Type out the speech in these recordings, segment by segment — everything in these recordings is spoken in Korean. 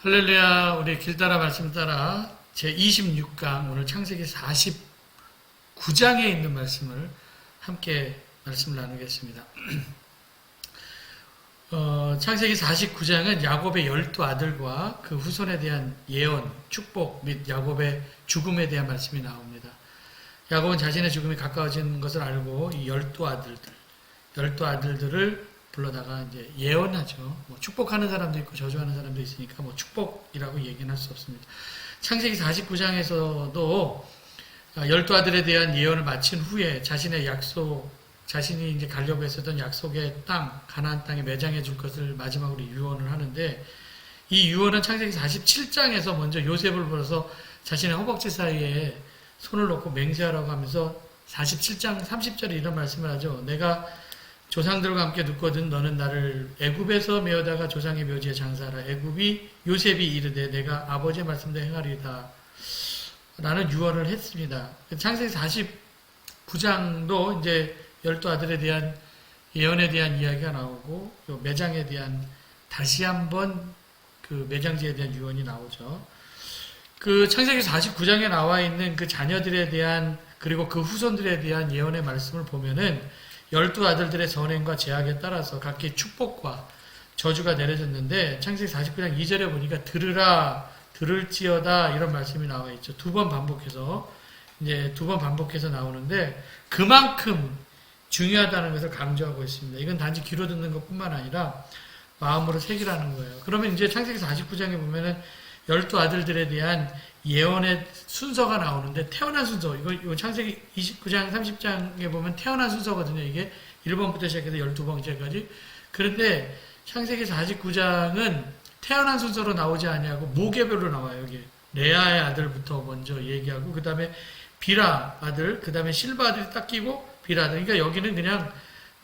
할렐루야, 우리 길 따라 말씀 따라 제 26강 오늘 창세기 49장에 있는 말씀을 함께 말씀을 나누겠습니다. 창세기 49장은 야곱의 12아들과 그 후손에 대한 예언, 축복 및 야곱의 죽음에 대한 말씀이 나옵니다. 야곱은 자신의 죽음이 가까워진 것을 알고 이 12아들들을 불러다가 이제 예언하죠. 뭐 축복하는 사람도 있고 저주하는 사람도 있으니까 뭐 축복이라고 얘기는 할 수 없습니다. 창세기 49장에서도 12아들에 대한 예언을 마친 후에 자신이 이제 가려고 했었던 약속의 땅, 가나안 땅에 매장해 줄 것을 마지막으로 유언을 하는데, 이 유언은 창세기 47장에서 먼저 요셉을 불러서 자신의 허벅지 사이에 손을 놓고 맹세하라고 하면서 47장 30절에 이런 말씀을 하죠. 내가 조상들과 함께 눕거든 너는 나를 애굽에서 메어다가 조상의 묘지에 장사하라. 요셉이 이르되 내가 아버지의 말씀대로 행하리이다 라는 유언을 했습니다. 창세기 49장도 이제 12아들에 대한 예언에 대한 이야기가 나오고 매장에 대한 다시 한번 그 매장지에 대한 유언이 나오죠. 그 창세기 49장에 나와 있는 그 자녀들에 대한 그리고 그 후손들에 대한 예언의 말씀을 보면은 12아들들의 선행과 제약에 따라서 각기 축복과 저주가 내려졌는데, 창세기 49장 2절에 보니까 들으라, 들을지어다 이런 말씀이 나와 있죠. 두 번 반복해서 나오는데 그만큼 중요하다는 것을 강조하고 있습니다. 이건 단지 귀로 듣는 것뿐만 아니라 마음으로 새기라는 거예요. 그러면 이제 창세기 49장에 보면은 12아들들에 대한 예언의 순서가 나오는데, 태어난 순서, 이거 창세기 29장, 30장에 보면 태어난 순서거든요. 이게 1번부터 시작해서 12번째까지. 그런데 창세기 49장은 태어난 순서로 나오지 아니하고 모계별로 나와요. 여기 레아의 아들부터 먼저 얘기하고, 그 다음에 비라 아들, 그 다음에 실바 아들이 딱 끼고 비라 아들. 그러니까 여기는 그냥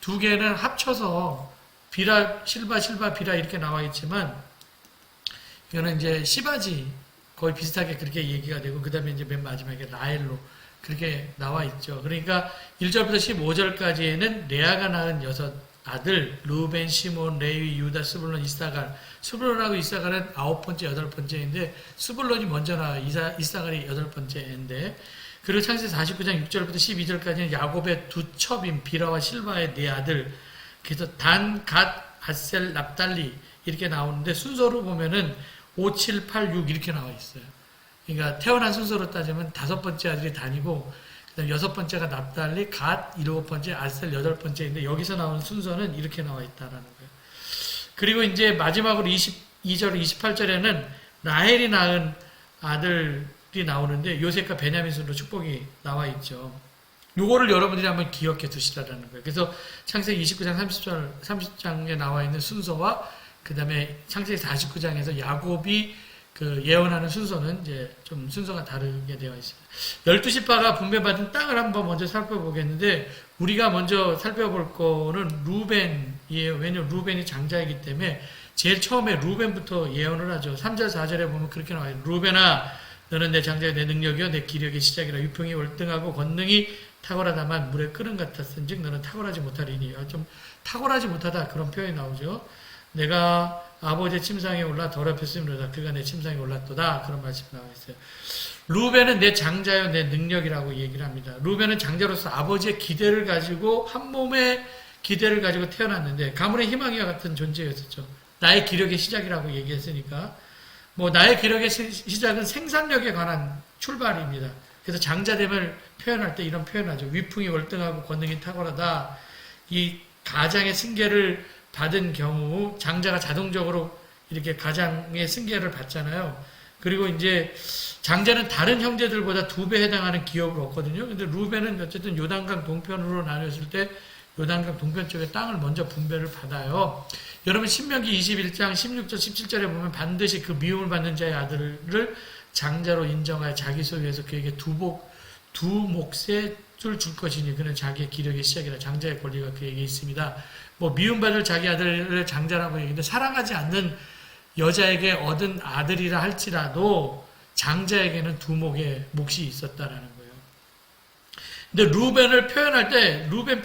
두 개는 합쳐서 비라, 실바, 비라 이렇게 나와 있지만, 이거는 이제 시바지 거의 비슷하게 그렇게 얘기가 되고, 그 다음에 이제 맨 마지막에 라헬로 그렇게 나와 있죠. 그러니까 1절부터 15절까지에는 레아가 낳은 6아들, 루벤, 시몬, 레위, 유다, 스불론, 이사갈. 스불론하고 이사갈은 9번째, 8번째인데, 스불론이 먼저 나와, 이사갈이 8번째인데, 그리고 창세기 49장 6절부터 12절까지는 야곱의 두 첩인 비라와 실바의 4아들, 그래서 단, 갓, 아셀, 납달리 이렇게 나오는데, 순서로 보면은 5, 7, 8, 6 이렇게 나와 있어요. 그러니까 태어난 순서로 따지면 5번째 아들이 단이고, 그다음 6번째가 납달리, 갓, 7번째, 아셀 8번째인데, 여기서 나오는 순서는 이렇게 나와 있다라는 거예요. 그리고 이제 마지막으로 22절, 28절에는 라헬이 낳은 아들이 나오는데, 요셉과 베냐민 순으로 축복이 나와 있죠. 요거를 여러분들이 한번 기억해 두시라는 거예요. 그래서 창세기 29장 30장에 나와 있는 순서와 그 다음에 창세기 49장에서 야곱이 그 예언하는 순서는 이제 좀 순서가 다르게 되어 있습니다. 12지파가 분배받은 땅을 한번 먼저 살펴보겠는데, 우리가 먼저 살펴볼 거는 루벤이에요. 왜냐하면 루벤이 장자이기 때문에 제일 처음에 루벤부터 예언을 하죠. 3절, 4절에 보면 그렇게 나와요. 루벤아, 너는 내 장자여 내 능력이여 내 기력의 시작이라. 유평이 월등하고 권능이 탁월하다만 물에 끓음 같았은즉 너는 탁월하지 못하리니. 좀 탁월하지 못하다 그런 표현이 나오죠. 내가 아버지의 침상에 올라 더럽혔음이로다. 그가 내 침상에 올랐도다. 그런 말씀이 나와 있어요. 루벤은 내 장자요 내 능력이라고 얘기를 합니다. 루벤은 장자로서 아버지의 기대를 가지고, 한 몸의 기대를 가지고 태어났는데 가문의 희망이와 같은 존재였었죠. 나의 기력의 시작이라고 얘기했으니까, 뭐 나의 기력의 시작은 생산력에 관한 출발입니다. 그래서 장자됨을 표현할 때 이런 표현하죠. 위풍이 월등하고 권능이 탁월하다. 이 가장의 승계를 받은 경우 장자가 자동적으로 이렇게 가장의 승계를 받잖아요. 그리고 이제 장자는 다른 형제들보다 2배 해당하는 기업을 얻거든요. 근데 루벤은 어쨌든 요단강 동편으로 나뉘었을 때 요단강 동편 쪽에 땅을 먼저 분배를 받아요. 여러분 신명기 21장 16절 17절에 보면 반드시 그 미움을 받는 자의 아들을 장자로 인정하여 자기 소유에서 그에게 두 몫의 줄 것이니 그는 자기의 기력의 시작이라. 장자의 권리가 그에게 있습니다. 뭐 미움받을 자기 아들을 장자라고 얘기하는데, 사랑하지 않는 여자에게 얻은 아들이라 할지라도 장자에게는 두 몫이 있었다라는 거예요. 근데 루벤 표현할 때 물에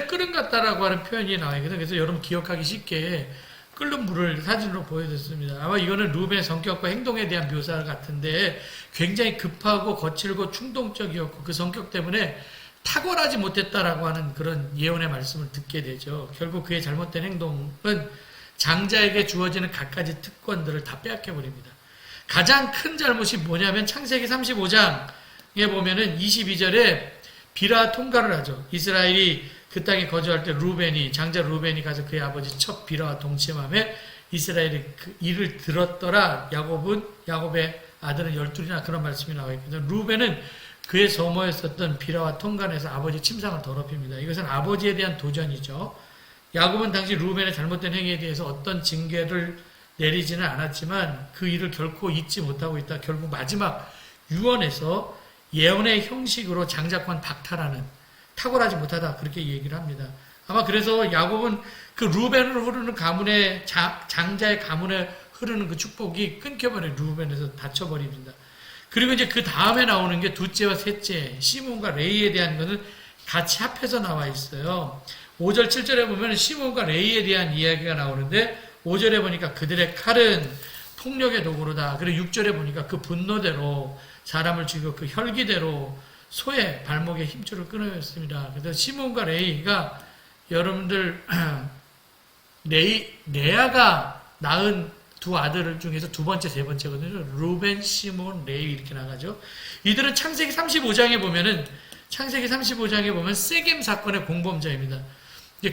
끓는 같다라고 하는 표현이 나와요. 그래서 여러분 기억하기 쉽게 끓는 물을 사진으로 보여줬습니다. 아마 이거는 루벤의 성격과 행동에 대한 묘사 같은데 굉장히 급하고 거칠고 충동적이었고 그 성격 때문에 탁월하지 못했다라고 하는 그런 예언의 말씀을 듣게 되죠. 결국 그의 잘못된 행동은 장자에게 주어지는 갖가지 특권들을 다 빼앗겨 버립니다. 가장 큰 잘못이 뭐냐면 창세기 35장에 보면은 22절에 비라 통과를 하죠. 이스라엘이 그 땅에 거주할 때 장자 루벤이 가서 그의 아버지 첫 비라와 동침함에 이스라엘이 그 일을 들었더라. 야곱의 아들은 12이나 그런 말씀이 나와 있거든요. 루벤은 그의 소모였었던 비라와 통간에서 아버지 침상을 더럽힙니다. 이것은 아버지에 대한 도전이죠. 야곱은 당시 루벤의 잘못된 행위에 대해서 어떤 징계를 내리지는 않았지만 그 일을 결코 잊지 못하고 있다. 결국 마지막 유언에서 예언의 형식으로 장자권 박탈하는 탁월하지 못하다 그렇게 얘기를 합니다. 아마 그래서 야곱은 그 루벤으로 흐르는 가문의 장자의 가문에 흐르는 그 축복이 끊겨버려요. 루벤에서 닫혀버립니다. 그리고 이제 그 다음에 나오는 게 둘째와 셋째 시몬과 레이에 대한 것은 같이 합해서 나와 있어요. 5절 7절에 보면 시몬과 레이에 대한 이야기가 나오는데 5절에 보니까 그들의 칼은 폭력의 도구로다. 그리고 6절에 보니까 그 분노대로 사람을 죽이고 그 혈기대로 소의 발목에 힘줄을 끊어였습니다. 그래서 시몬과 레이가 여러분들 레아가 낳은 두 아들 중에서 두 번째, 세 번째거든요. 루벤, 시몬, 레이 이렇게 나가죠. 이들은 창세기 35장에 보면 세겜 사건의 공범자입니다.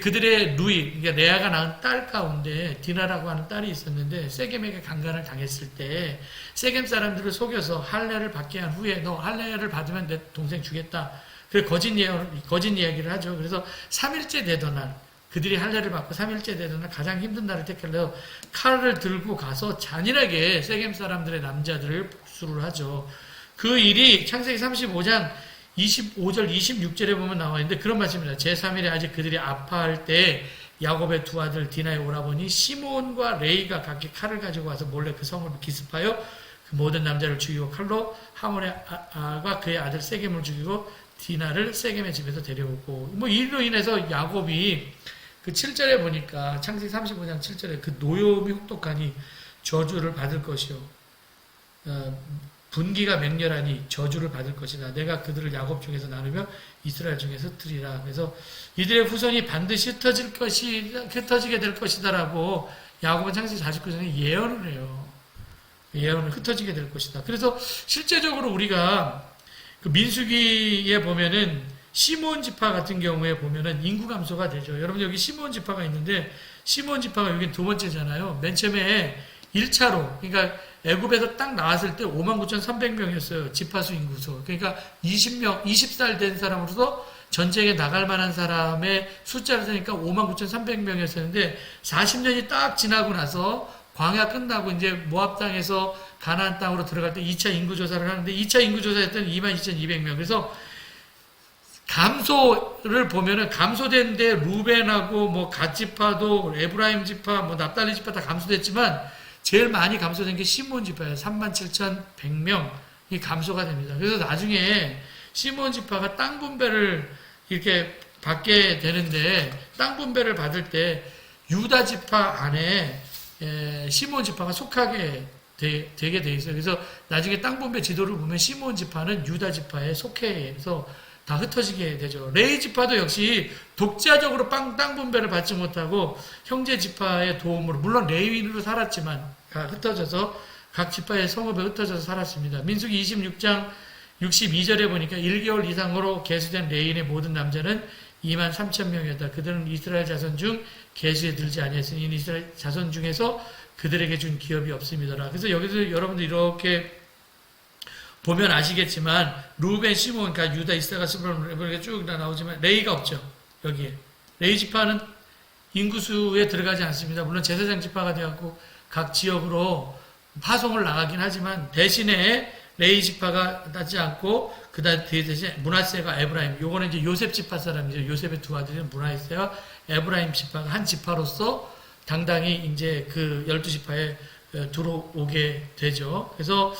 그들의 루이, 그러니까 레아가 낳은 딸 가운데 디나라고 하는 딸이 있었는데 세겜에게 강간을 당했을 때 세겜 사람들을 속여서 할례를 받게 한 후에 너 할례를 받으면 내 동생 주겠다. 그래서 거짓 이야기를 하죠. 그래서 3일째 되던 날 그들이 할례를 받고 3일째 되던 날 가장 힘든 날을 택해서 칼을 들고 가서 잔인하게 세겜 사람들의 남자들을 복수를 하죠. 그 일이 창세기 35장 25절 26절에 보면 나와 있는데 그런 말씀입니다. 제3일에 아직 그들이 아파할 때 야곱의 두 아들 디나의 오라버니 시몬과 레이가 각기 칼을 가지고 와서 몰래 그 성을 기습하여 그 모든 남자를 죽이고 칼로 하몬의 아가 그의 아들 세겜을 죽이고 디나를 세겜의 집에서 데려오고 뭐 이로 인해서 야곱이 그 7절에 보니까 창세기 35장 7절에 그 노여움이 혹독하니 저주를 받을 것이요 분기가 맹렬하니 저주를 받을 것이다. 내가 그들을 야곱 중에서 나누며 이스라엘 중에서 흩으리라. 그래서 이들의 후손이 반드시 흩어지게 될 것이다라고 야곱은 창세기 49장에 예언을 해요. 예언을 흩어지게 될 것이다. 그래서 실제적으로 우리가 그 민수기에 보면은 시몬 지파 같은 경우에 보면은 인구 감소가 되죠. 여러분 여기 시몬 지파가 있는데 시몬 지파가 여기 두 번째잖아요. 맨 처음에 1차로 그러니까 애굽에서 딱 나왔을 때 59,300명이었어요. 지파수 인구수. 그러니까 20살 된 사람으로서 전쟁에 나갈 만한 사람의 숫자를 세니까 59,300명이었었는데 40년이 딱 지나고 나서 광야 끝나고 이제 모압 땅에서 가나안 땅으로 들어갈 때 2차 인구조사를 하는데 2차 인구조사했던 22,200명. 그래서 감소를 보면은 감소된데 루벤하고 뭐 갓 지파도 에브라임 지파 뭐 납달리 지파 다 감소됐지만 제일 많이 감소된 게 시몬 지파예요. 37,100명이 감소가 됩니다. 그래서 나중에 시몬 지파가 땅 분배를 이렇게 받게 되는데 땅 분배를 받을 때 유다 지파 안에 시몬 지파가 속하게 되게 돼 있어요. 그래서 나중에 땅 분배 지도를 보면 시몬 지파는 유다 지파에 속해서 다 흩어지게 되죠. 레이 지파도 역시 독자적으로 땅 분배를 받지 못하고 형제 지파의 도움으로 물론 레위인으로 살았지만 흩어져서 각 지파의 성읍에 흩어져서 살았습니다. 민수기 26장 62절에 보니까 1개월 이상으로 계수된 레위인의 모든 남자는 23,000명이었다. 그들은 이스라엘 자손 중 계수에 들지 아니했으니 이스라엘 자손 중에서 그들에게 준 기업이 없습니다. 그래서 여기서 여러분들 이렇게 보면 아시겠지만 루벤, 시몬, 그러니까 유다, 이사가, 스브론 이렇게 쭉 나오지만 레이가 없죠. 여기에 레이 지파는 인구수에 들어가지 않습니다. 물론 제사장 지파가 되었고 각 지역으로 파송을 나가긴 하지만 대신에 레이 지파가 나지 않고 그다음 대신에 므낫세가 에브라임. 요거는 이제 요셉 지파 사람이죠. 요셉의 두 아들은 므낫세와 에브라임 지파가 한 지파로서 당당히 이제 그 12지파에 들어오게 되죠. 그래서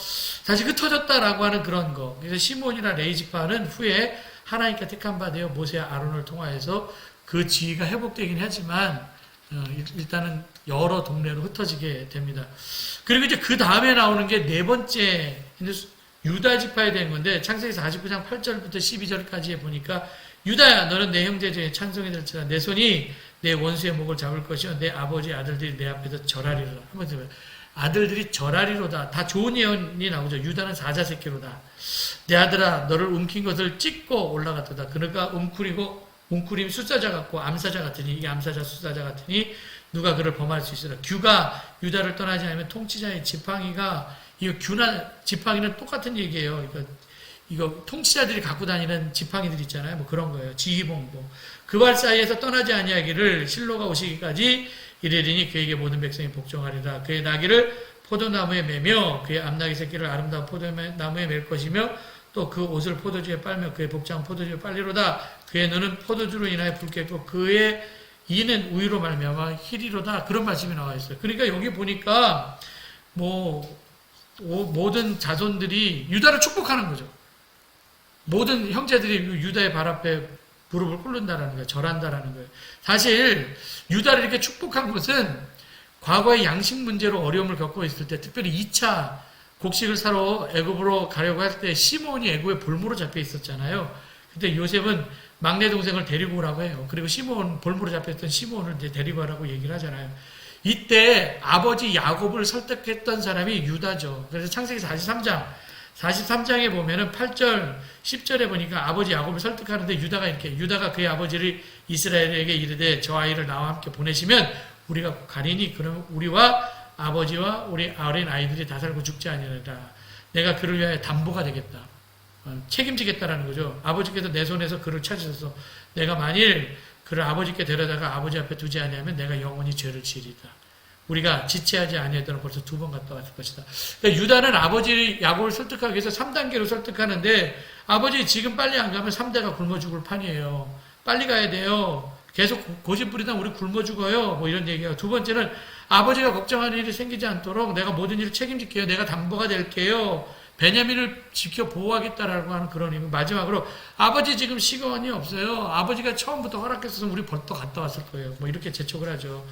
다시 흩어졌다라고 하는 그런 거. 그래서 시몬이나 레이 지파는 후에 하나님께 택한 바 되어 모세와 아론을 통하여서 그 지위가 회복되긴 하지만 일단은 여러 동네로 흩어지게 됩니다. 그리고 이제 그 다음에 나오는 게 네 번째 유다 지파에 대한 건데 창세기 49장 8절부터 12절까지에 보니까 유다야 너는 내 형제 중에 찬송이 될지라 내 손이 내 원수의 목을 잡을 것이요 내 아버지 아들들이 내 앞에서 절하리로다. 한번 들어요. 아들들이 절하리로다. 다 좋은 예언이 나오죠. 유다는 사자 새끼로다. 내 아들아 너를 움킨 것을 찢고 올라갔도다. 그러니까 웅크림 숫사자 같고 암사자 같으니 이게 암사자 숫사자 같으니 누가 그를 범할 수 있으라. 규가 유다를 떠나지 않으면 통치자의 지팡이가 이거 규나 지팡이는 똑같은 얘기예요. 이거 통치자들이 갖고 다니는 지팡이들 있잖아요. 뭐 그런 거예요. 지휘봉도. 그 발 사이에서 떠나지 아니하기를 실로가 오시기까지 이르리니 그에게 모든 백성이 복종하리라. 그의 나귀를 포도나무에 매며 그의 암나귀 새끼를 아름다운 포도나무에 맬 것이며 또 그 옷을 포도주에 빨며 그의 복장 포도주에 빨리로다. 그의 눈은 포도주로 인하여 붉겠고 그의 이는 우유로 말미암아 희리로다. 그런 말씀이 나와 있어요. 그러니까 여기 보니까 모든 자손들이 유다를 축복하는 거죠. 모든 형제들이 유다의 발 앞에 무릎을 꿇는다라는 거예요. 절한다라는 거예요. 사실 유다를 이렇게 축복한 것은 과거의 양식 문제로 어려움을 겪고 있을 때, 특별히 2차 곡식을 사러 애굽으로 가려고 할 때 시몬이 애굽에 볼모로 잡혀 있었잖아요. 근데 요셉은 막내 동생을 데리고 오라고 해요. 그리고 볼모로 잡혀있던 시몬을 이제 데리고 오라고 얘기를 하잖아요. 이때 아버지 야곱을 설득했던 사람이 유다죠. 그래서 창세기 43장에 보면은 8절, 10절에 보니까 아버지 야곱을 설득하는데 유다가 그의 아버지를 이스라엘에게 이르되 저 아이를 나와 함께 보내시면 우리가 가리니 그러면 우리와 아버지와 우리 어린 아이들이 다 살고 죽지 아니하리라. 내가 그를 위하여 담보가 되겠다. 책임지겠다라는 거죠. 아버지께서 내 손에서 그를 찾으셔서 내가 만일 그를 아버지께 데려다가 아버지 앞에 두지 아니하면 내가 영원히 죄를 지으리다. 우리가 지체하지 아니하더라도 벌써 2번 갔다 왔을 것이다. 그러니까 유다는 아버지 야곱을 설득하기 위해서 3단계로 설득하는데 아버지 지금 빨리 안 가면 3대가 굶어 죽을 판이에요. 빨리 가야 돼요. 계속 고집 부리다 우리 굶어 죽어요. 뭐 이런 얘기가. 두 번째는 아버지가 걱정하는 일이 생기지 않도록 내가 모든 일을 책임질게요. 내가 담보가 될게요. 베냐민을 지켜 보호하겠다라고 하는 그런 의미. 마지막으로 아버지 지금 시간이 없어요. 아버지가 처음부터 허락했었으면 우리 벌써 갔다 왔을 거예요. 뭐 이렇게 재촉을 하죠.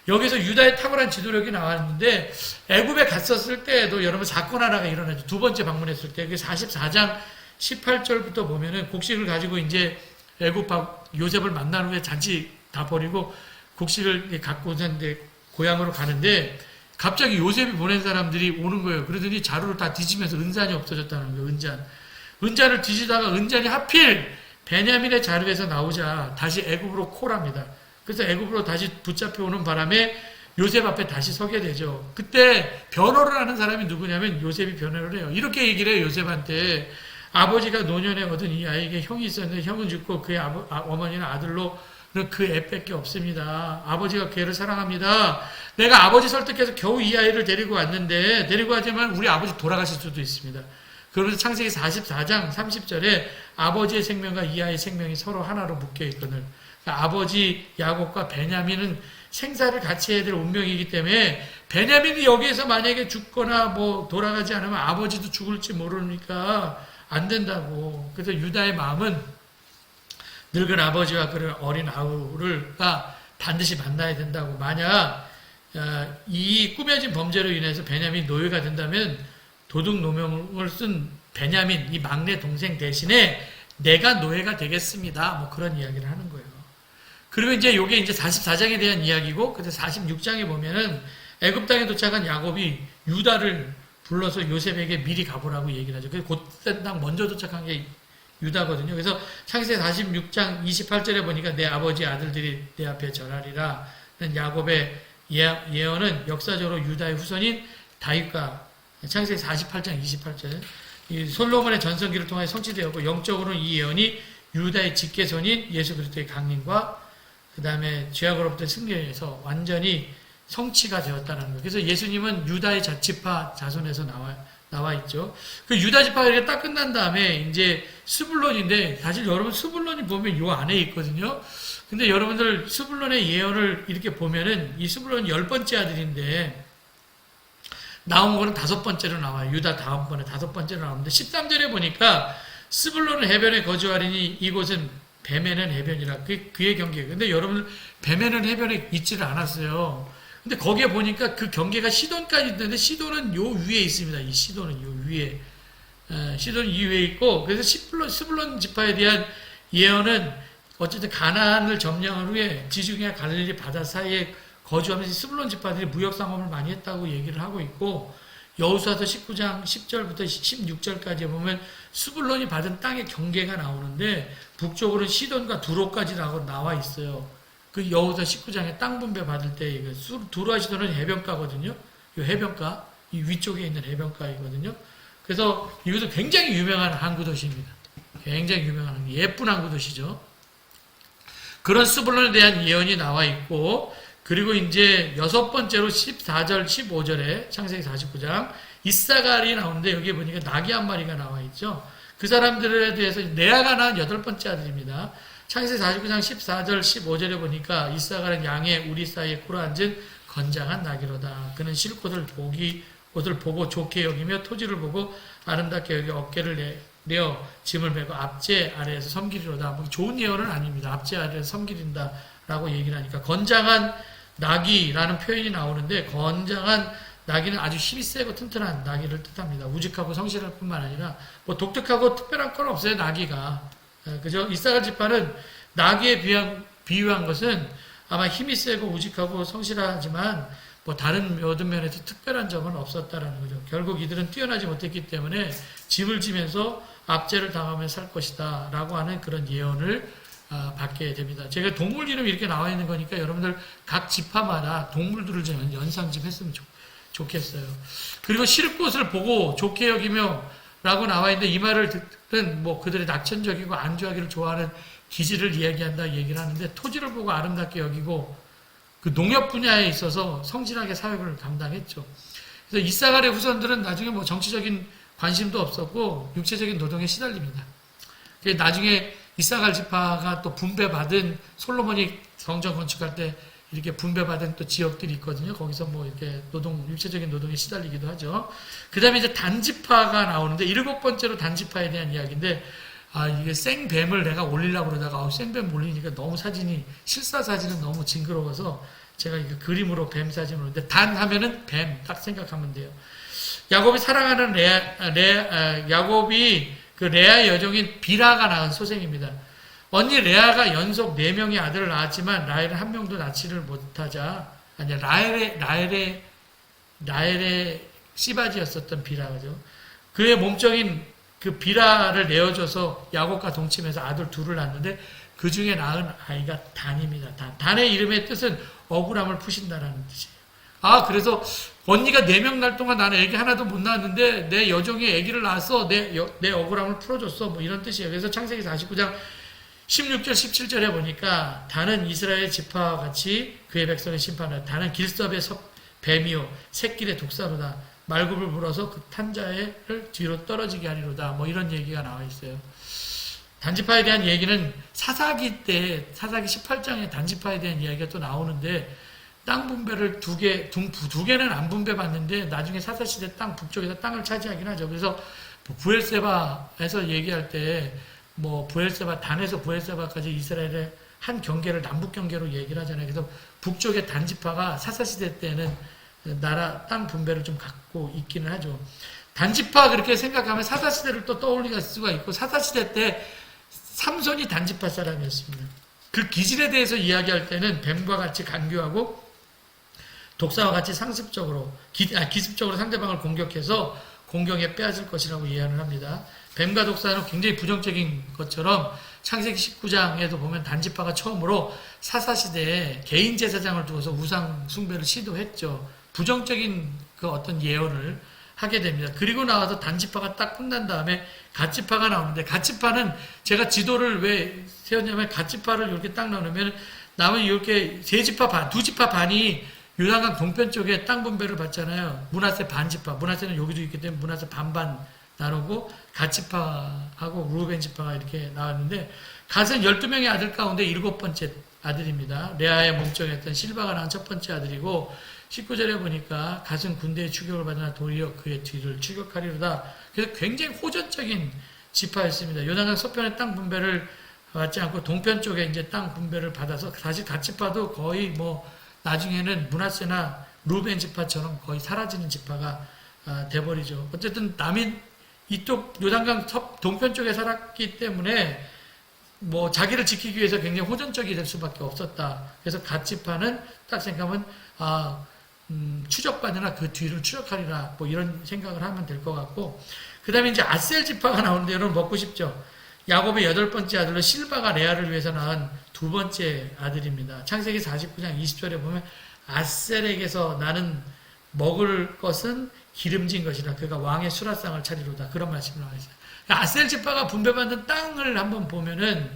여기서 유다의 탁월한 지도력이 나왔는데 애굽에 갔었을 때에도 여러분 사건 하나가 일어나죠. 두 번째 방문했을 때. 44장 18절부터 보면은 곡식을 가지고 이제 애굽 요셉을 만난 후에 잔치 다 버리고 곡식을 갖고 오는데 고향으로 가는데 갑자기 요셉이 보낸 사람들이 오는 거예요. 그러더니 자루를 다 뒤지면서 은잔이 없어졌다는 거예요. 은잔을 뒤지다가 은잔이 하필 베냐민의 자루에서 나오자 다시 애굽으로 콜합니다. 그래서 애굽으로 다시 붙잡혀 오는 바람에 요셉 앞에 다시 서게 되죠. 그때 변호를 하는 사람이 누구냐면 요셉이 변호를 해요. 이렇게 얘기를 해요. 요셉한테 아버지가 노년에 얻은 이 아이에게 형이 있었는데 형은 죽고 그의 어머니는 아들로 그 애밖에 없습니다. 아버지가 걔를 사랑합니다. 내가 아버지 설득해서 겨우 이 아이를 데리고 왔는데 데리고 왔지만 우리 아버지 돌아가실 수도 있습니다. 그러면서 창세기 44장 30절에 아버지의 생명과 이 아이의 생명이 서로 하나로 묶여 있거든. 그러니까 아버지 야곱과 베냐민은 생사를 같이 해야 될 운명이기 때문에 베냐민이 여기에서 만약에 죽거나 뭐 돌아가지 않으면 아버지도 죽을지 모르니까 안 된다고. 그래서 유다의 마음은 늙은 아버지와 그런 어린 아우가 반드시 만나야 된다고. 만약 이 꾸며진 범죄로 인해서 베냐민이 노예가 된다면 도둑 노명을 쓴 베냐민 이 막내 동생 대신에 내가 노예가 되겠습니다. 뭐 그런 이야기를 하는 거예요. 그리고 이제 요게 이제 44장에 대한 이야기고, 그래서 46장에 보면은 애굽 땅에 도착한 야곱이 유다를 불러서 요셉에게 미리 가보라고 얘기를 하죠. 그래서 그때 딱 먼저 도착한 게 유다거든요. 그래서 창세기 46장 28절에 보니까 내 아버지 아들들이 내 앞에 절하리라. 야곱의 예언은 역사적으로 유다의 후손인 다윗과 창세기 48장 28절 이 솔로몬의 전성기를 통해 성취되었고, 영적으로는 이 예언이 유다의 직계손인 예수 그리스도의 강림과 그 다음에 죄악으로부터 승리해서 완전히 성취가 되었다는 거예요. 그래서 예수님은 유다의 지파 자손에서 나와 있죠. 그 유다 지파가 이렇게 딱 끝난 다음에 이제 스불론인데, 사실 여러분 스불론이 보면 요 안에 있거든요. 근데 여러분들 스불론의 예언을 이렇게 보면은 이 스불론이 10번째 아들인데 나온 거는 5번째로 나와요. 유다 다음번에 5번째로 나오는데 13절에 보니까 스불론은 해변에 거주하리니 이곳은 뱀에는 해변이라 그의 경계예요. 근데 여러분 뱀에는 해변에 있지를 않았어요. 근데 거기에 보니까 그 경계가 시돈까지 있는데 시돈은 요 위에 있습니다. 이 시돈은 요 위에. 시돈은 이 위에 있고, 그래서 스불론 지파에 대한 예언은 어쨌든 가나안을 점령한 후에 지중해 갈릴리 바다 사이에 거주하면서 스불론 지파들이 무역 상업을 많이 했다고 얘기를 하고 있고, 여호수아서 19장 10절부터 16절까지 보면 스불론이 받은 땅의 경계가 나오는데 북쪽으로는 시돈과 두로까지 나와 있어요. 그 여호수아 19장에 땅 분배 받을 때 두로와 시돈은 해변가거든요. 이 해변가, 이 위쪽에 있는 해변가이거든요. 그래서 이것도 굉장히 유명한 항구 도시입니다. 굉장히 유명한 예쁜 항구 도시죠. 그런 스불론에 대한 예언이 나와 있고, 그리고 이제 여섯 번째로 14절, 15절에 창세기 49장 이사갈이 나오는데 여기 보니까 낙이 한 마리가 나와 있죠. 그 사람들에 대해서 레아가 낳은 여덟 번째 아들입니다. 창세기 49장 14절, 15절에 보니까 이사갈은 양의 우리 사이에 꿇어 앉은 건장한 낙이로다. 그는 실꽃을 보고 좋게 여기며 토지를 보고 아름답게 여기 어깨를 내어 짐을 메고 앞제 아래에서 섬기리로다. 뭐 좋은 예언은 아닙니다. 앞제 아래에서 섬기린다 라고 얘기를 하니까 건장한 나귀라는 표현이 나오는데, 건장한 나귀는 아주 힘이 세고 튼튼한 나귀를 뜻합니다. 우직하고 성실할 뿐만 아니라 뭐 독특하고 특별한 건 없어요. 나귀가. 그죠? 이사갈 지파는 나귀에 비유한 것은 아마 힘이 세고 우직하고 성실하지만 뭐 다른 모든 면에서 특별한 점은 없었다라는 거죠. 결국 이들은 뛰어나지 못했기 때문에 짐을 지면서 압제를 당하며 살 것이다 라고 하는 그런 예언을 받게 됩니다. 제가 동물 이름이 이렇게 나와 있는 거니까 여러분들 각 지파마다 동물들을 좀 연상 좀 했으면 좋겠어요. 그리고 실꽃을 보고 좋게 여기며 라고 나와 있는데, 이 말을 듣는 뭐 그들의 낙천적이고 안주하기를 좋아하는 기질을 이야기한다 얘기를 하는데, 토지를 보고 아름답게 여기고 그 농업 분야에 있어서 성실하게 사역을 감당했죠. 그래서 이사갈의 후손들은 나중에 뭐 정치적인 관심도 없었고 육체적인 노동에 시달립니다. 나중에 이사갈 지파가 또 분배받은, 솔로몬이 성전 건축할 때 이렇게 분배받은 또 지역들이 있거든요. 거기서 뭐 이렇게 육체적인 노동에 시달리기도 하죠. 그 다음에 이제 단지파가 나오는데, 일곱 번째로 단지파에 대한 이야기인데, 이게 생뱀을 내가 올리려고 그러다가, 생뱀 올리니까 너무 실사 사진은 너무 징그러워서 제가 이거 그림으로 뱀 사진을 올렸는데, 단 하면은 뱀 딱 생각하면 돼요. 야곱이 사랑하는 야곱이 그 레아의 여종인 비라가 낳은 소생입니다. 언니 레아가 연속 4명의 아들을 낳았지만 라헬은 한 명도 낳지를 못하자, 라헬의 씨바지였었던 비라죠. 그의 몸적인 그 비라를 내어줘서 야곱과 동침해서 아들 둘을 낳았는데, 그 중에 낳은 아이가 단입니다. 단의 이름의 뜻은 억울함을 푸신다라는 뜻이에요. 그래서 언니가 4명 날 동안 나는 애기 하나도 못 낳았는데 내 여종이 애기를 낳았어. 내 억울함을 풀어줬어. 뭐 이런 뜻이에요. 그래서 창세기 49장 16절 17절에 보니까 단은 이스라엘 지파와 같이 그의 백성을 심판하라. 단은 길섭의 뱀이요 새끼의 독사로다. 말굽을 물어서 그 탄자를 뒤로 떨어지게 하리로다. 뭐 이런 얘기가 나와 있어요. 단지파에 대한 얘기는 사사기 18장에 단지파에 대한 이야기가 또 나오는데, 땅 분배를 두 개는 안 분배받는데 나중에 사사시대 땅 북쪽에서 땅을 차지하긴 하죠. 그래서 부엘세바에서 얘기할 때 뭐 단에서 부엘세바까지 이스라엘의 한 경계를 남북 경계로 얘기를 하잖아요. 그래서 북쪽의 단지파가 사사시대 때는 나라 땅 분배를 좀 갖고 있기는 하죠. 단지파 그렇게 생각하면 사사시대를 또 떠올릴 수가 있고, 사사시대 때 삼손이 단지파 사람이었습니다. 그 기질에 대해서 이야기할 때는 뱀과 같이 간교하고 독사와 같이 기습적으로 상대방을 공격해서 공경에 빼앗을 것이라고 예언을 합니다. 뱀과 독사는 굉장히 부정적인 것처럼 창세기 19장에도 보면 단지파가 처음으로 사사시대에 개인 제사장을 두어서 우상 숭배를 시도했죠. 부정적인 그 어떤 예언을 하게 됩니다. 그리고 나와서 단지파가 딱 끝난 다음에 갓지파가 나오는데, 갓지파는 제가 지도를 왜 세웠냐면, 갓지파를 이렇게 딱 나누면 남은 이렇게 두 지파 반이 요단강 동편 쪽에 땅 분배를 받잖아요. 므낫세 반지파, 므낫세는 여기도 있기 때문에 므낫세 반반 나누고 갓지파하고 루벤 지파가 이렇게 나왔는데, 갓은 12명의 아들 가운데 7번째 아들입니다. 레아의 몸종이었던 실바가 낳은 첫 번째 아들이고, 19절에 보니까 갓은 군대의 추격을 받으나 도리어 그의 뒤를 추격하리로다. 그래서 굉장히 호전적인 지파였습니다. 요단강 서편의 땅 분배를 받지 않고 동편 쪽에 이제 땅 분배를 받아서, 사실 갓지파도 거의 뭐 나중에는 므낫세나 루벤 지파처럼 거의 사라지는 지파가 돼버리죠. 어쨌든 남인 이쪽 요단강 동편 쪽에 살았기 때문에 뭐 자기를 지키기 위해서 굉장히 호전적이 될 수밖에 없었다. 그래서 갓 지파는 딱 생각하면 추적받으나 그 뒤를 추적하리라 뭐 이런 생각을 하면 될 것 같고, 그 다음에 이제 아셀 지파가 나오는데 여러분 먹고 싶죠. 야곱의 8번째 아들로 실바가 레아를 위해서 낳은 2번째 아들입니다. 창세기 49장 20절에 보면 아셀에게서 나는 먹을 것은 기름진 것이라 그가 왕의 수라상을 차리로다, 그런 말씀이 나와 있어요. 아셀 지파가 분배받은 땅을 한번 보면은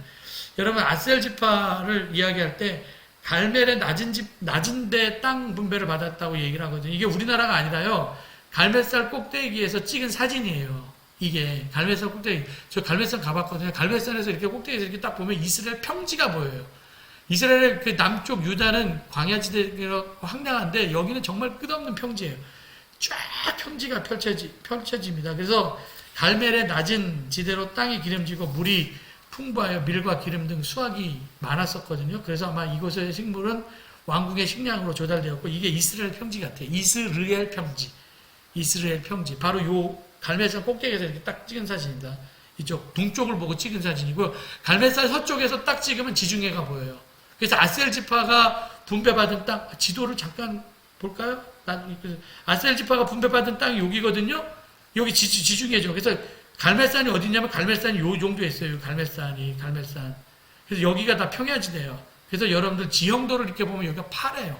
여러분 아셀 지파를 이야기할 때 갈멜의 낮은 데 땅 분배를 받았다고 얘기를 하거든요. 이게 우리나라가 아니라요, 갈멜산 꼭대기에서 찍은 사진이에요. 이게 갈멜산 꼭대기, 저 갈멜산 가봤거든요. 갈멜산에서 이렇게 꼭대기에서 이렇게 딱 보면 이스라엘 평지가 보여요. 이스라엘 그 남쪽 유다는 광야지대로 황량한데 여기는 정말 끝없는 평지예요. 쫙 평지가 펼쳐집니다. 그래서 갈멜의 낮은 지대로 땅이 기름지고 물이 풍부하여 밀과 기름 등 수확이 많았었거든요. 그래서 아마 이곳의 식물은 왕국의 식량으로 조달되었고, 이게 이스라엘 평지 같아요. 이스라엘 평지. 바로 요 갈멜산 꼭대기에서 이렇게 딱 찍은 사진입니다. 이쪽 동쪽을 보고 찍은 사진이고, 갈멜산 서쪽에서 딱 찍으면 지중해가 보여요. 그래서 아셀 지파가 분배받은 땅, 지도를 잠깐 볼까요? 아셀 지파가 분배받은 땅이 여기거든요. 여기 지중해죠. 그래서 갈멜산이 어디냐면 갈멜산이 요 정도에 있어요. 갈멜산. 그래서 여기가 다 평야지대예요. 그래서 여러분들 지형도를 이렇게 보면 여기가 파래요.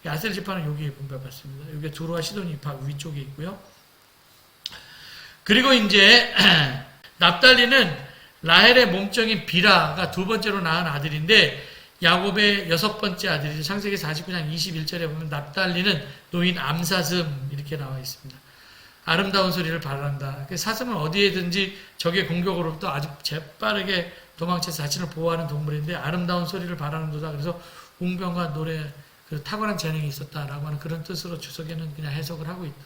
아셀 지파는 여기에 분배받습니다. 여기가 두루와 시돈이 위쪽에 있고요. 그리고 이제 납달리는 라헬의 몸종인 비라가 2번째로 낳은 아들인데 야곱의 6번째 아들이죠. 창세기 49장 21절에 보면 납달리는 노인 암사슴 이렇게 나와 있습니다. 아름다운 소리를 바란다. 사슴은 어디에든지 적의 공격으로부터 아주 재빠르게 도망쳐서 자신을 보호하는 동물인데 아름다운 소리를 바라는도다. 그래서 웅변과 노래, 탁월한 재능이 있었다라고 하는 그런 뜻으로 주석에는 그냥 해석을 하고 있다.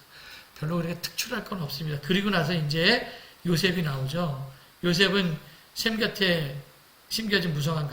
별로 그렇게 특출할 건 없습니다. 그리고 나서 이제 요셉이 나오죠. 요셉은 셈 곁에 심겨진 무성한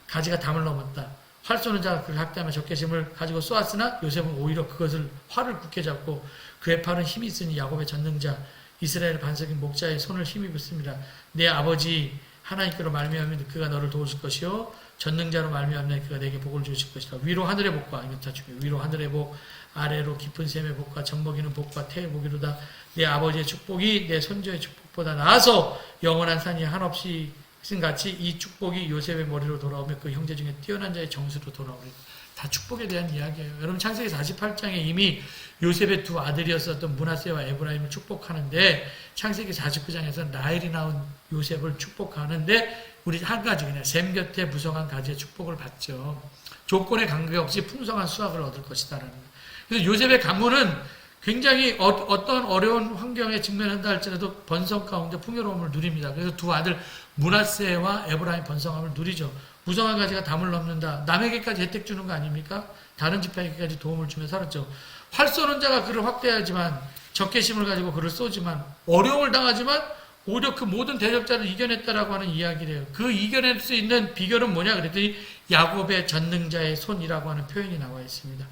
가지가 담을 넘었다. 활 쏘는 자가 그를 학대하며 적개심을 가지고 쏘았으나 요셉은 오히려 그것을 활을 굳게 잡고 그의 팔은 힘이 있으니 야곱의 전능자 이스라엘 반석인 목자의 손을 힘입었습니다. 내 아버지 하나님께로 말미암으면 그가 너를 도우실 것이요 전능자로 말미암으면 그가 내게 복을 주실 것이다. 위로 하늘의 복과, 이거 다 중요해요. 위로 하늘의 복, 아래로 깊은 샘의 복과 젖먹이는 복과 태의 복이로다. 내 아버지의 축복이 내 손주의 축복보다 나아서 영원한 산이 한없이 같이 이 축복이 요셉의 머리로 돌아오며 그 형제 중에 뛰어난 자의 정수로 돌아오리라. 다 축복에 대한 이야기예요. 여러분 창세기 48장에 이미 요셉의 2 아들이었었던 므낫세와 에브라임을 축복하는데 창세기 49장에서 라헬이 낳은 요셉을 축복하는데 우리 한 가지 그냥 셈 곁에 무성한 가지의 축복을 받죠. 조건에 관계없이 풍성한 수확을 얻을 것이다라는 거예요. 그래서 요셉의 가문은 굉장히 어떤 어려운 환경에 직면한다 할지라도 번성 가운데 풍요로움을 누립니다. 그래서 2 아들 므낫세와 에브라임 번성함을 누리죠. 무성한 가지가 담을 넘는다. 남에게까지 혜택 주는 거 아닙니까? 다른 지파에게까지 도움을 주며 살았죠. 활 쏘는 자가 그를 확대하지만 적개심을 가지고 그를 쏘지만 어려움을 당하지만 오히려 그 모든 대적자를 이겨냈다라고 하는 이야기를 해요. 그 이겨낼 수 있는 비결은 뭐냐 그랬더니 야곱의 전능자의 손이라고 하는 표현이 나와 있습니다.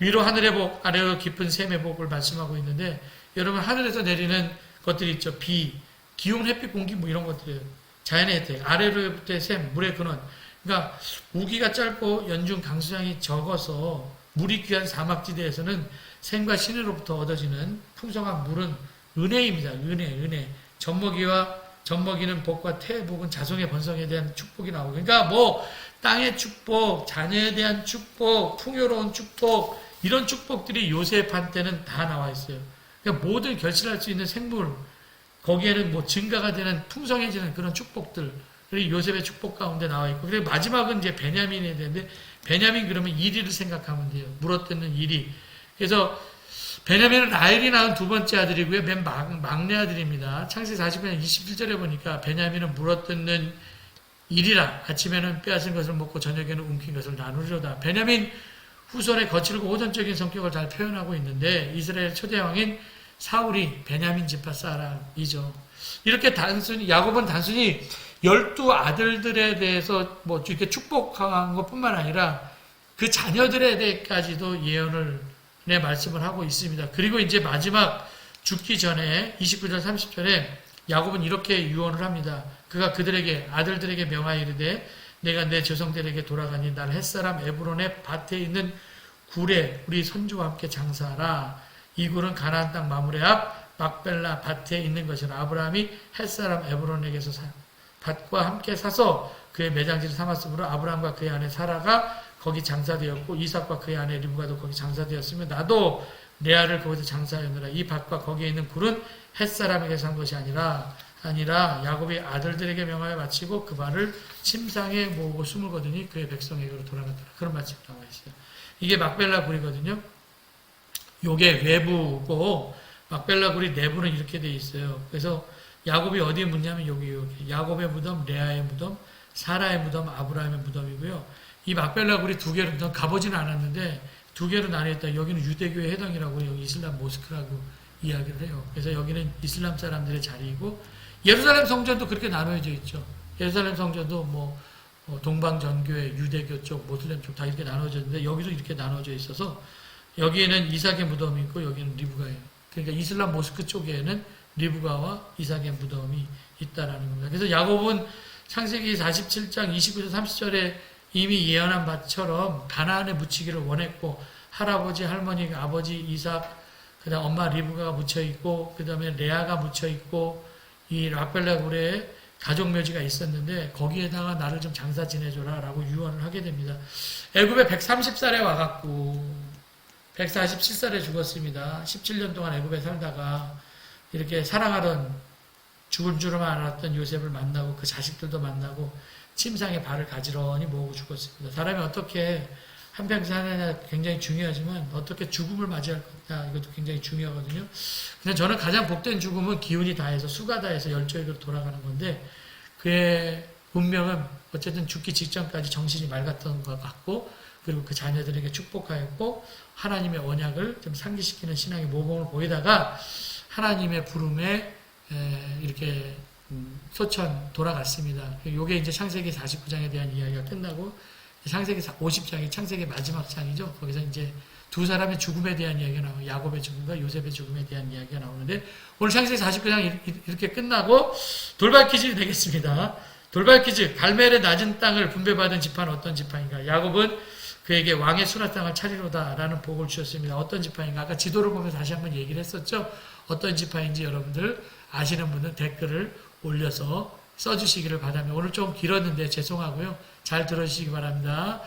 위로 하늘의 복, 아래로 깊은 샘의 복을 말씀하고 있는데 여러분 하늘에서 내리는 것들이 있죠. 비, 기온, 햇빛, 공기 뭐 이런 것들이에요. 자연의 혜택, 아래로부터의 샘, 물의 근원. 그러니까 우기가 짧고 연중 강수량이 적어서 물이 귀한 사막지대에서는 샘과 시내로부터 얻어지는 풍성한 물은 은혜입니다. 은혜. 젖먹이는 복과 태의 복은 자손의 번성에 대한 축복이 나오고, 그러니까 뭐 땅의 축복, 자녀에 대한 축복, 풍요로운 축복, 이런 축복들이 요셉한테는 다 나와 있어요. 그러니까 모든 결실할 수 있는 생물, 거기에는 뭐 증가가 되는 풍성해지는 그런 축복들, 그리고 요셉의 축복 가운데 나와 있고, 그리고 마지막은 이제 베냐민이 되는데, 베냐민 그러면 이리를 생각하면 돼요. 물어뜯는 이리. 그래서 베냐민은 라헬이 낳은 2번째 아들이고요. 맨 막내 아들입니다. 창세기 49장 27절에 보니까 베냐민은 물어뜯는 이리라. 아침에는 빼앗은 것을 먹고 저녁에는 움킨 것을 나누리로다. 베냐민 후손의 거칠고 호전적인 성격을 잘 표현하고 있는데 이스라엘 초대왕인 사울이 베냐민 지파 사람이죠. 이렇게 야곱은 단순히 12 아들들에 대해서 뭐 이렇게 축복한 것뿐만 아니라 그 자녀들에 대해까지도 예언을 내 말씀을 하고 있습니다. 그리고 이제 마지막 죽기 전에 29절 30절에 야곱은 이렇게 유언을 합니다. 그가 그들에게 아들들에게 명하여 이르되 내가 내 조상들에게 돌아가니 날 햇사람 에브론의 밭에 있는 굴에 우리 선조와 함께 장사하라. 이 굴은 가나안 땅 마므레 앞 막벨라 밭에 있는 것이라. 아브라함이 햇사람 에브론에게서 밭과 함께 사서 그의 매장지를 삼았으므로 아브라함과 그의 아내 사라가 거기 장사되었고 이삭과 그의 아내 리브가도 거기 장사되었으며 나도 레아를 거기서 장사하였느라. 이 밭과 거기에 있는 굴은 햇사람에게 산 것이 아니라 야곱이 아들들에게 명하여 바치고 그 발을 침상에 모으고 숨을 거두니 그의 백성에게로 돌아갔더라. 그런 말씀이 나와 있어요. 이게 막벨라 굴이거든요. 요게 외부고 막벨라 굴이 내부는 이렇게 돼 있어요. 그래서 야곱이 어디에 묻냐면 여기 야곱의 무덤, 레아의 무덤, 사라의 무덤, 아브라함의 무덤이고요. 이 막벨라 굴이 두 개로 가보지는 않았는데 두 개로 나뉘었다. 여기는 유대교의 해당이라고 여기 이슬람 모스크라고 이야기를 해요. 그래서 여기는 이슬람 사람들의 자리이고 예루살렘 성전도 그렇게 나눠져 있죠. 예루살렘 성전도 뭐 동방전교회, 유대교 쪽, 모슬렘 쪽 다 이렇게 나눠져 있는데 여기도 이렇게 나눠져 있어서 여기에는 이삭의 무덤이 있고 여기는 리브가예요. 그러니까 이슬람 모스크 쪽에는 리브가와 이삭의 무덤이 있다라는 겁니다. 그래서 야곱은 창세기 47장 29절 30절에 이미 예언한 바처럼 가나안에 묻히기를 원했고 할아버지, 할머니, 아버지 이삭, 그다음 엄마 리브가가 묻혀 있고 그다음에 레아가 묻혀 있고 이 라펠라 굴에 가족 묘지가 있었는데 거기에다가 나를 좀 장사 지내줘라 라고 유언을 하게 됩니다. 애굽에 130살에 와갖고 147살에 죽었습니다. 17년 동안 애굽에 살다가 이렇게 사랑하던 죽을 줄만 알았던 요셉을 만나고 그 자식들도 만나고 침상에 발을 가지런히 모으고 죽었습니다. 사람이 어떻게 한평생 사느냐 굉장히 중요하지만 어떻게 죽음을 맞이할 거냐 이것도 굉장히 중요하거든요. 근데 저는 가장 복된 죽음은 기운이 다해서 수가 다해서 열조에게로 돌아가는 건데 그의 운명은 어쨌든 죽기 직전까지 정신이 맑았던 것 같고 그리고 그 자녀들에게 축복하였고 하나님의 언약을 좀 상기시키는 신앙의 모범을 보이다가 하나님의 부름에 이렇게 소천 돌아갔습니다. 이게 이제 창세기 49장에 대한 이야기가 끝나고 창세기 50장이 창세기 마지막 장이죠. 거기서 이제 두 사람의 죽음에 대한 이야기가 나와요. 야곱의 죽음과 요셉의 죽음에 대한 이야기가 나오는데 오늘 창세기 49장 이렇게 끝나고 돌발 퀴즈 되겠습니다. 돌발 퀴즈. 갈멜의 낮은 땅을 분배받은 지파는 어떤 지파인가? 야곱은 그에게 왕의 수라 땅을 차리로다라는 복을 주셨습니다. 어떤 지파인가? 아까 지도를 보면서 다시 한번 얘기를 했었죠. 어떤 지파인지 여러분들 아시는 분은 댓글을 올려서 써주시기를 바랍니다. 오늘 좀 길었는데 죄송하고요. 잘 들어주시기 바랍니다.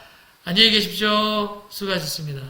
안녕히 계십시오. 수고하셨습니다.